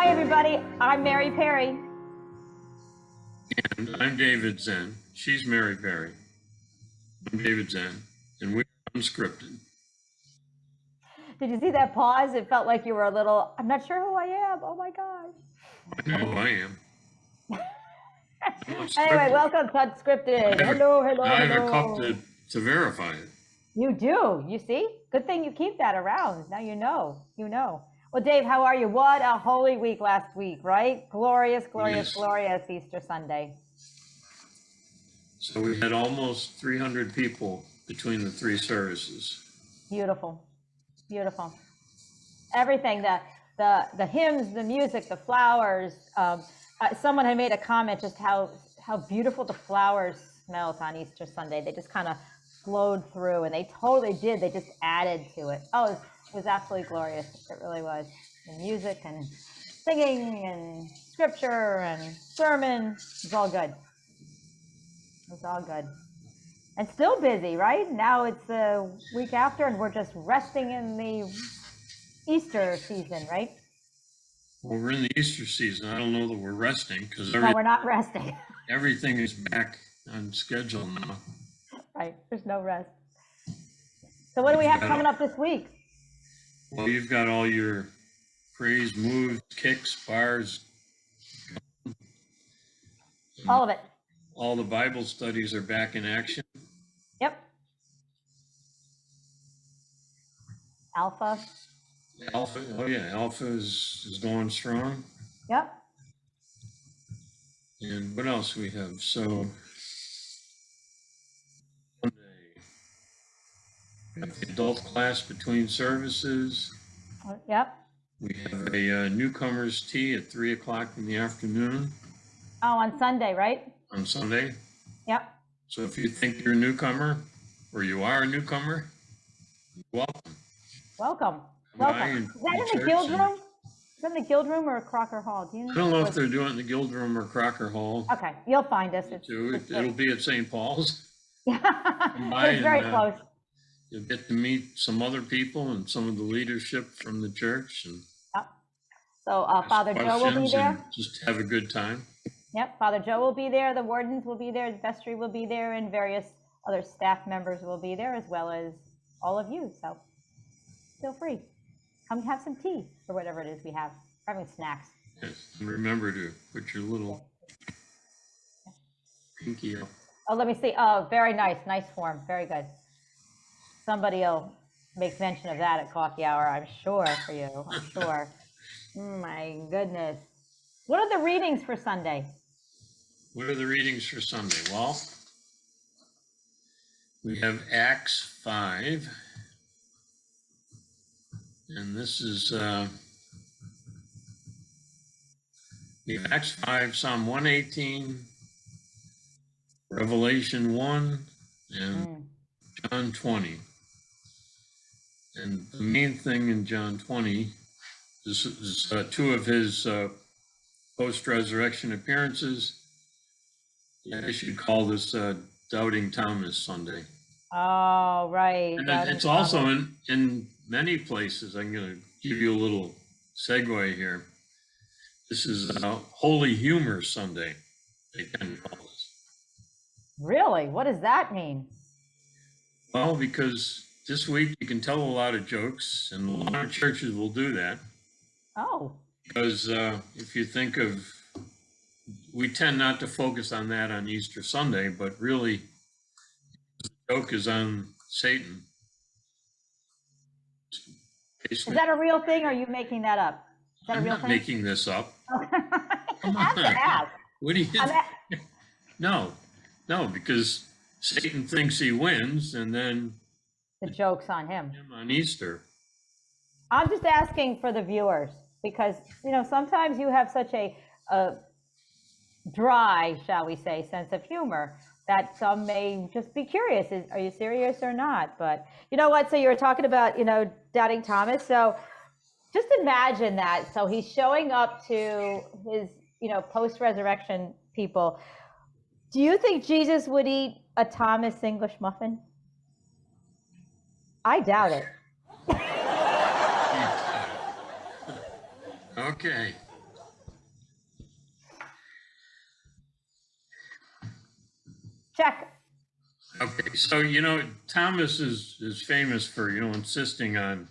Hi, everybody. I'm Mary Perry. And I'm David Zen. She's Mary Perry. I'm David Zen, and we're Unscripted. Did you see that pause? It felt like you were a little, I'm not sure who I am. Oh my gosh. I know who I am. Anyway, welcome to Unscripted. Hello. I have a cup to verify it. You do. You see? Good thing you keep that around. Now you know. You know. Well, Dave, how are you? What a holy week last week, right? Glorious, glorious, glorious Easter Sunday. So we had almost 300 people between the three services. Beautiful. Beautiful. Everything, the hymns, the music, the flowers. Someone had made a comment just how beautiful the flowers smelled on Easter Sunday. They just kind of flowed through, and they totally did. They just added to it. Oh, it was absolutely glorious. It really was. And music and singing and scripture and sermon. It was all good. It was all good. And still busy, right? Now it's the week after, and we're just resting in the Easter season, right? Well, we're in the Easter season. I don't know that we're resting because no, we're not resting. Everything is back on schedule now. Right. There's no rest. So what do we have coming up this week? Well, you've got all your praise moves, kicks, bars. All of it. All the Bible studies are back in action. Yep. Alpha, oh yeah, Alpha is going strong. Yep. And what else we have? So Sunday, we have the adult class between services. Yep. We have a newcomers tea at 3 o'clock in the afternoon. Oh, on Sunday, right? On Sunday. Yep. So if you think you're a newcomer or you are a newcomer, welcome. Welcome. Welcome. Is that in the Guild Room? Is that in the Guild Room or Crocker Hall? Do you know? I don't know if they're doing it in the Guild Room or Crocker Hall. Okay, you'll find us. It'll be at St. Paul's. Yeah, it's very close. You'll get to meet some other people and some of the leadership from the church. And yep. So Father Joe will be there. Just have a good time. Yep, Father Joe will be there. The wardens will be there. The vestry will be there, and various other staff members will be there, as well as all of you. So feel free. Come have some tea or whatever it is we have. We're having snacks. Yes, and remember to put your little pinky up. Oh, let me see. Oh, very nice. Nice form. Very good. Somebody will make mention of that at coffee hour, I'm sure, for you. I'm sure. My goodness. What are the readings for Sunday? What are the readings for Sunday? Well, we have Acts 5. And this is Acts 5, Psalm 118, Revelation 1, and John 20. And the main thing in John 20 is two of his post-resurrection appearances. I should call this Doubting Thomas Sunday. Oh, right. And it's also in many places. I'm going to give you a little segue here. This is Holy Humor Sunday, they can call this. Really? What does that mean? Well, because this week you can tell a lot of jokes, and a lot of churches will do that. Oh. Because if you think of, we tend not to focus on that on Easter Sunday, but really the joke is on Satan. Is that a real thing, or are you making that up? Is that I'm a real not thing? making this up. Come on. What do you think? No, because Satan thinks he wins, and then the joke's on him. On Easter. I'm just asking for the viewers, because sometimes you have such a dry, shall we say, sense of humor that some may just be curious. Are you serious or not? But you know what? So you were talking about, Doubting Thomas. So just imagine that. So he's showing up to his, post-resurrection people. Do you think Jesus would eat a Thomas English muffin? I doubt it. Okay. Check. Okay, so, Thomas is famous for, insisting on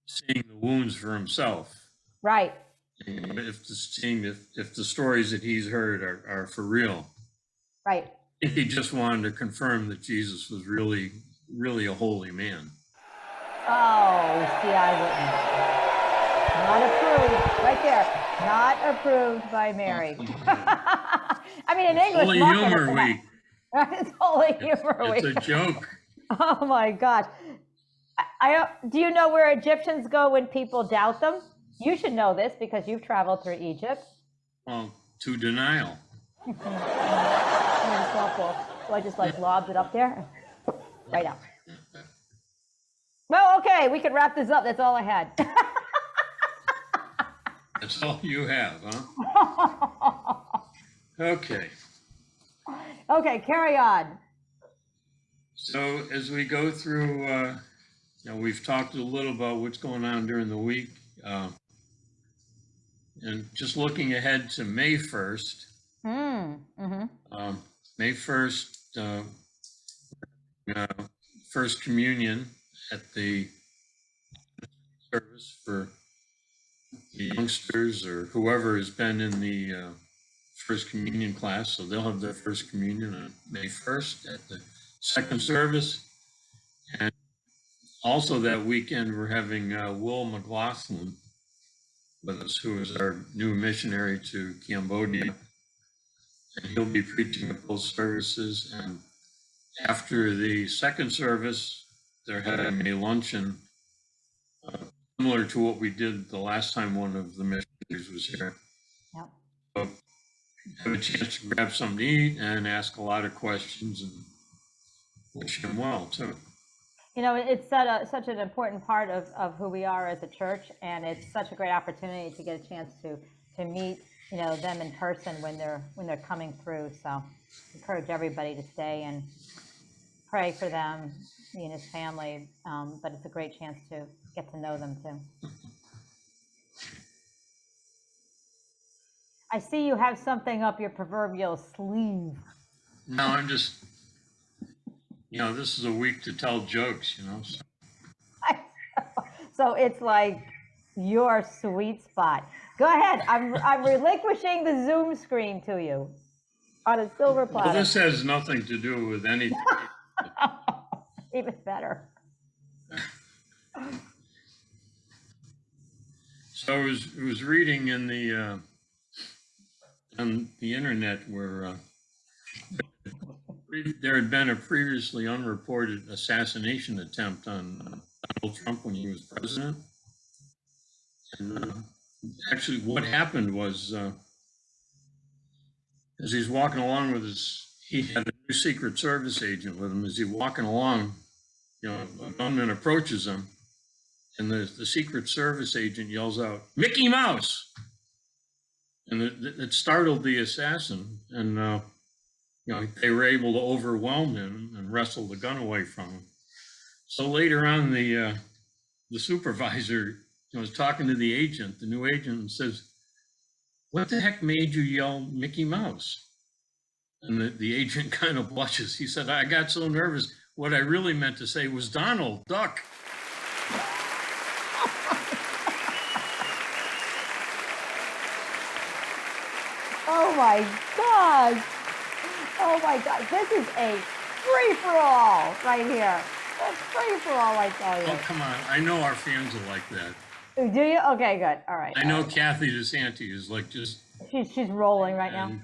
seeing the wounds for himself. Right. If the stories that he's heard are for real. Right. I think he just wanted to confirm that Jesus was really, really a holy man. Oh, see, I wouldn't. Not approved. Right there. Not approved by Mary. I mean, in English. Holy Humor Week. It's Holy Humor Week. It's a joke. Oh my gosh. Do you know where Egyptians go when people doubt them? You should know this because you've traveled through Egypt. Well, to denial. So I just lobbed it up there. Right out. Well, okay, we can wrap this up. That's all I had. That's all you have, huh? Okay. Okay, carry on. So as we go through, we've talked a little about what's going on during the week. And just looking ahead to May 1st. May 1st, First Communion at the service for the youngsters or whoever has been in the First Communion class. So they'll have their First Communion on May 1st at the second service. And also that weekend, we're having Will McLaughlin with us, who is our new missionary to Cambodia. And he'll be preaching at both services. And after the second service, they're having a luncheon similar to what we did the last time one of the missionaries was here. Yep. So have a chance to grab something to eat and ask a lot of questions and wish him well, too. It's such an important part of who we are as a church, and it's such a great opportunity to get a chance to meet, them in person when they're coming through. So encourage everybody to stay and pray for them, he and his family, but it's a great chance to get to know them too. I see you have something up your proverbial sleeve. No, I'm just, this is a week to tell jokes, So. So it's like your sweet spot. Go ahead. I'm relinquishing the Zoom screen to you on a silver platter. Well, this has nothing to do with anything. Even better. So I was reading on the internet where there had been a previously unreported assassination attempt on Donald Trump when he was president. And actually what happened was, as he's walking along with he had a new Secret Service agent with him. As he's walking along, a gunman approaches him, and the Secret Service agent yells out, "Mickey Mouse!" And it startled the assassin, and they were able to overwhelm him and wrestle the gun away from him. So later on, the supervisor was talking to the agent, the new agent, and says, "What the heck made you yell Mickey Mouse?" And the agent kind of blushes. He said, "I got so nervous. What I really meant to say was Donald Duck." Oh my God. Oh my God. This is a free-for-all right here. A free-for-all, I tell you. Oh, come on. I know our fans are like that. Do you? Okay, good. All right. I know Kathy DeSanti is like just... She's rolling right now.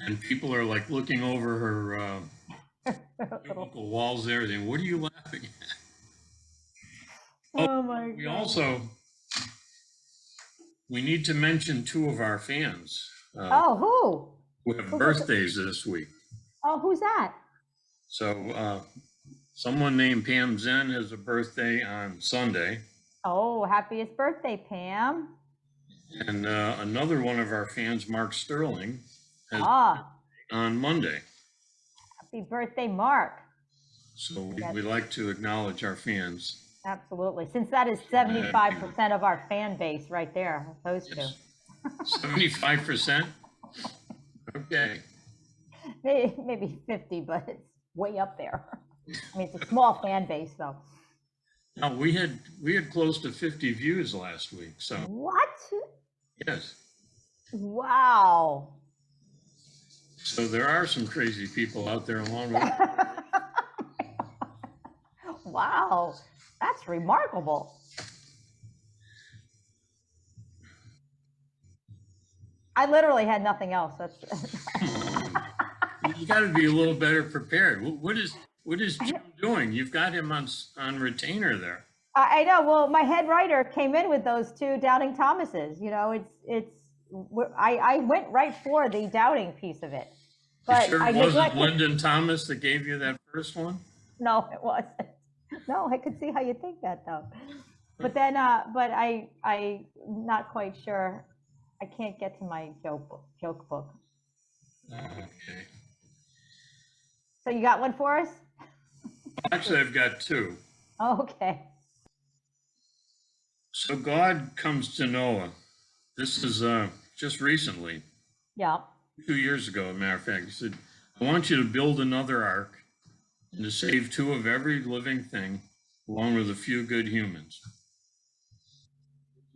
And people are like looking over her cubicle walls there. Saying, "What are you laughing at?" Oh my God. We need to mention two of our fans. Who? Who have birthdays this week. Oh, who's that? So someone named Pam Zen has a birthday on Sunday. Oh, happiest birthday, Pam. And another one of our fans, Mark Sterling, has on Monday. Happy birthday, Mark. So we like to acknowledge our fans. Absolutely. Since that is 75% of our fan base right there, those two. 75%? Okay. Maybe 50, but it's way up there. I mean, it's a small fan base, though. No, we had close to 50 views last week. So What? yes. Wow. So there are some crazy people out there along with. Wow, that's remarkable. I literally had nothing else. That's. You got to be a little better prepared. What is Jim doing? You've got him on retainer there. I know. Well, my head writer came in with those 2 Doubting Thomases. You know, I went right for the doubting piece of it. But sure it wasn't Lyndon Thomas that gave you that first one? No, it wasn't. No, I could see how you think that though. But then, but I'm not quite sure. I can't get to my joke book. Okay. So you got one for us? Actually, I've got 2. Oh, okay. So God comes to Noah. This is just recently. Yeah. 2 years ago, as a matter of fact. He said, I want you to build another ark and to save 2 of every living thing, along with a few good humans.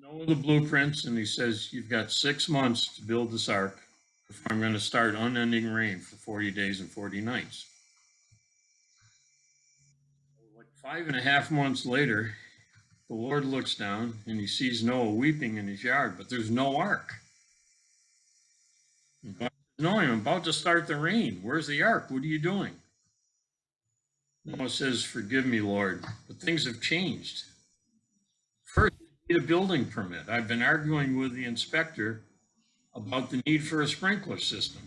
Noah the blueprints, and he says, you've got 6 months to build this ark before I'm going to start unending rain for 40 days and 40 nights. Like 5.5 months later, the Lord looks down and he sees Noah weeping in his yard, but there's no ark. And God says, no, I'm about to start the rain. Where's the ark? What are you doing? Noah says, forgive me, Lord, but things have changed. First, you need a building permit. I've been arguing with the inspector about the need for a sprinkler system.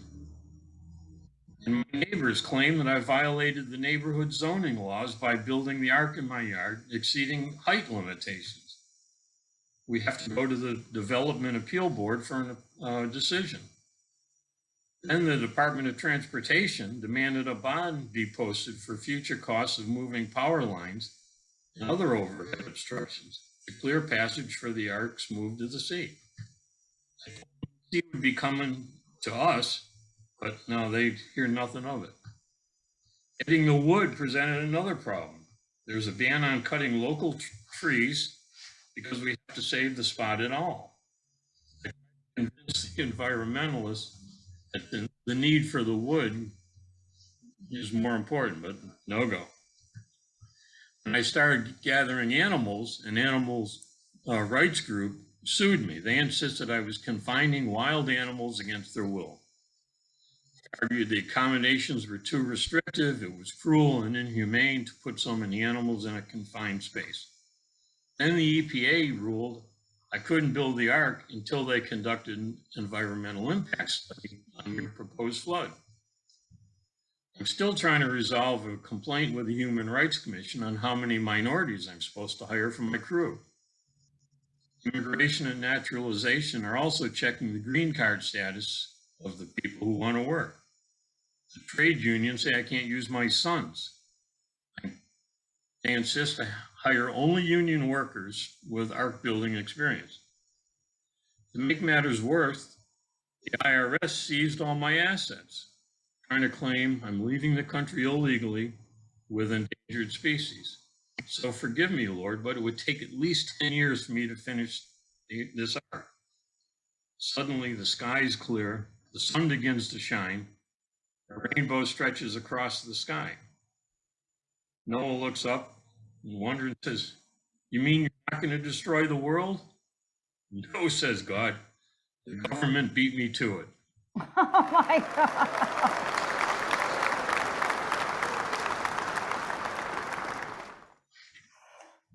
And my neighbors claim that I violated the neighborhood zoning laws by building the ark in my yard, exceeding height limitations. We have to go to the Development Appeal Board for a decision. Then the Department of Transportation demanded a bond be posted for future costs of moving power lines and other overhead obstructions to clear passage for the ark's move to the sea. I thought the sea would be coming to us, but no, they hear nothing of it. Getting the wood presented another problem. There's a ban on cutting local trees because we have to save the spot at all. I convinced the environmentalists that the need for the wood is more important, but no go. When I started gathering animals, an animals rights group sued me. They insisted I was confining wild animals against their will. They argued the accommodations were too restrictive, it was cruel and inhumane to put so many animals in a confined space. Then the EPA ruled I couldn't build the ark until they conducted an environmental impact study on the proposed flood. I'm still trying to resolve a complaint with the Human Rights Commission on how many minorities I'm supposed to hire from my crew. Immigration and Naturalization are also checking the green card status of the people who want to work. The trade unions say I can't use my sons. They insist I hire only union workers with ark building experience. To make matters worse, the IRS seized all my assets, trying to claim I'm leaving the country illegally with endangered species. So forgive me, Lord, but it would take at least 10 years for me to finish this ark. Suddenly the sky is clear, the sun begins to shine, a rainbow stretches across the sky. Noah looks up and wonders and says, you mean you're not going to destroy the world? No, says God. The government beat me to it. Oh my God.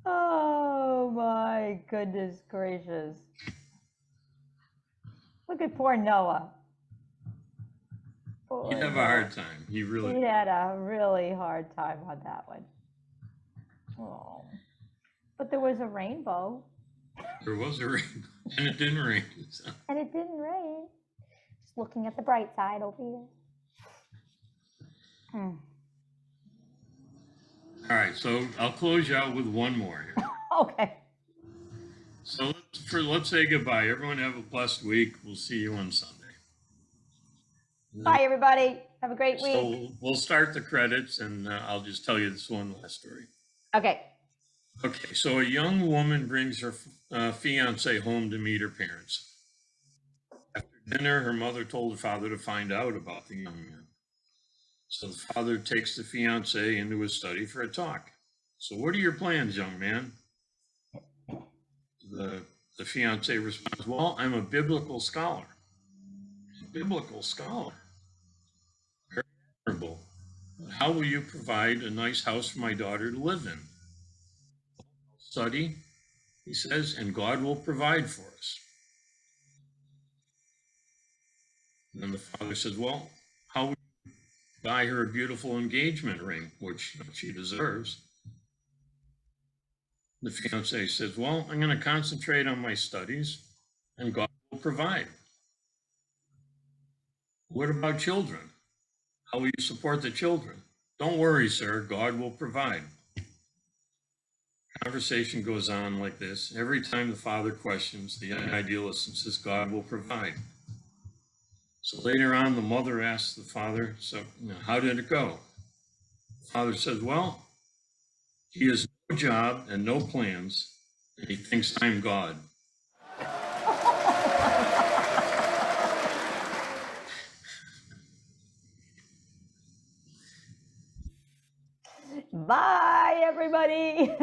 Oh my goodness gracious. Look at poor Noah. He'd have a hard time. He had a really hard time on that one. Oh, but there was a rainbow. There was a rainbow, and it didn't rain. So. And it didn't rain. Just looking at the bright side over here. All right, so I'll close you out with one more here. Okay. So let's say goodbye. Everyone have a blessed week. We'll see you on Sunday. Bye, everybody. Have a great week. So we'll start the credits, and I'll just tell you this one last story. Okay. Okay, so a young woman brings her fiance home to meet her parents. After dinner, her mother told her father to find out about the young man. So the father takes the fiance into his study for a talk. So what are your plans, young man? The fiance responds, well, I'm a biblical scholar. A biblical scholar? Very admirable. But how will you provide a nice house for my daughter to live in? Study, he says, and God will provide for us. And then the father says, well, how would you buy her a beautiful engagement ring, which she deserves? The fiance says, well, I'm going to concentrate on my studies and God will provide. What about children? How will you support the children? Don't worry, sir, God will provide. Conversation goes on like this. Every time the father questions, the young idealist and says, God will provide. So later on, the mother asks the father, so how did it go? The father says, well, he has no job and no plans, and he thinks I'm God. Bye, everybody.